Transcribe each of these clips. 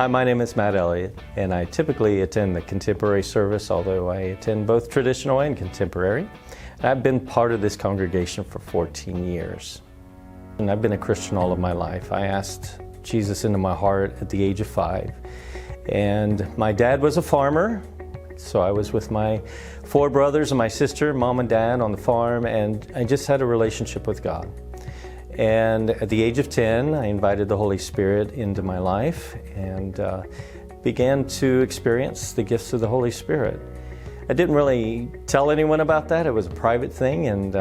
Hi, my name is Matt Elliott, and I typically attend the contemporary service, although I attend both traditional and contemporary. And I've been part of this congregation for 14 years. And I've been a Christian all of my life. I asked Jesus into my heart at the age of 5. And my dad was a farmer, so I was with my 4 brothers and my sister, mom and dad, on the farm, and I just had a relationship with God. And at the age of 10, I invited the Holy Spirit into my life and began to experience the gifts of the Holy Spirit. I didn't really tell anyone about that. It was a private thing, and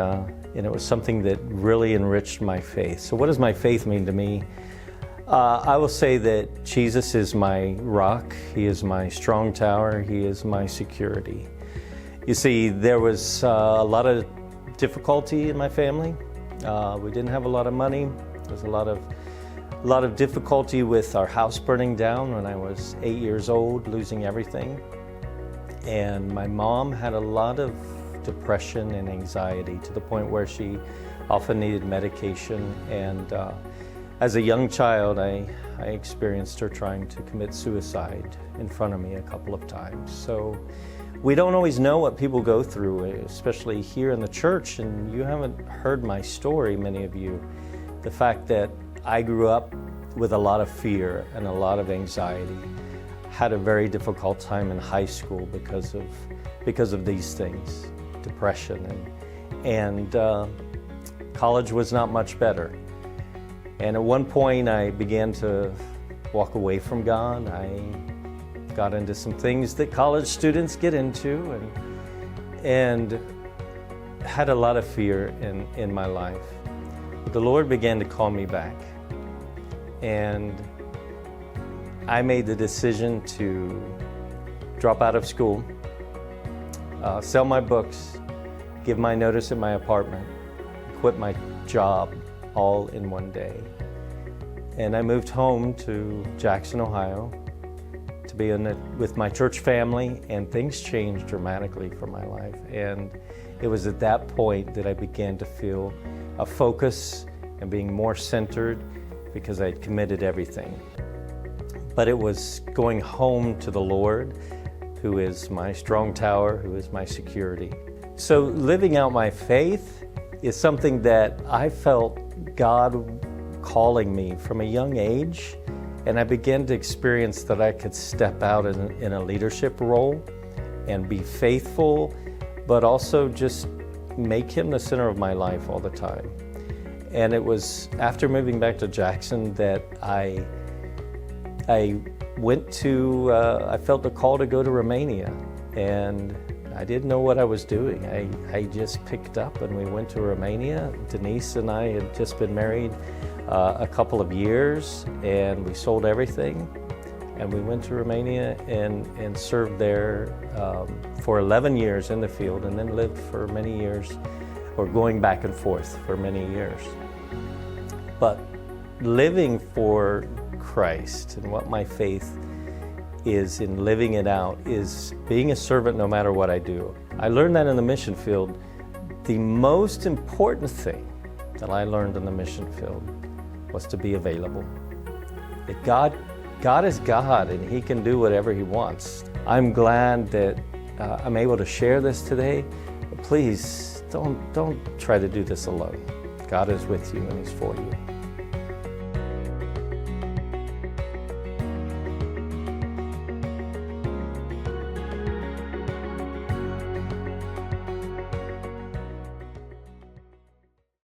it was something that really enriched my faith. So what does my faith mean to me? I will say that Jesus is my rock. He is my strong tower. He is my security. You see, there was a lot of difficulty in my family. We didn't have a lot of money. There was a lot of difficulty with our house burning down when I was 8 years old, losing everything. And my mom had a lot of depression and anxiety to the point where she often needed medication. And as a young child, I experienced her trying to commit suicide in front of me a couple of times. So we don't always know what people go through, especially here in the church, and you haven't heard my story, many of you. The fact that I grew up with a lot of fear and a lot of anxiety, had a very difficult time in high school because of these things, depression, and college was not much better. And at one point I began to walk away from God. I got into some things that college students get into and had a lot of fear in my life. But the Lord began to call me back. And I made the decision to drop out of school, sell my books, give my notice at my apartment, quit my job all in one day. And I moved home to Jackson, Ohio, to be with my church family, and things changed dramatically for my life. And it was at that point that I began to feel a focus and being more centered because I'd committed everything. But it was going home to the Lord, who is my strong tower, who is my security. So living out my faith is something that I felt God calling me from a young age. And I began to experience that I could step out in a leadership role and be faithful, but also just make Him the center of my life all the time. And it was after moving back to Jackson that I felt the call to go to Romania. And I didn't know what I was doing. I just picked up and we went to Romania. Denise and I had just been married a couple of years, and we sold everything, and we went to Romania and served there for 11 years in the field, and then lived for many years, or going back and forth for many years. But living for Christ, and what my faith is in living it out, is being a servant no matter what I do. I learned that in the mission field. The most important thing that I learned in the mission field was to be available. That God is God, and He can do whatever He wants. I'm glad that I'm able to share this today. But please don't try to do this alone. God is with you and He's for you.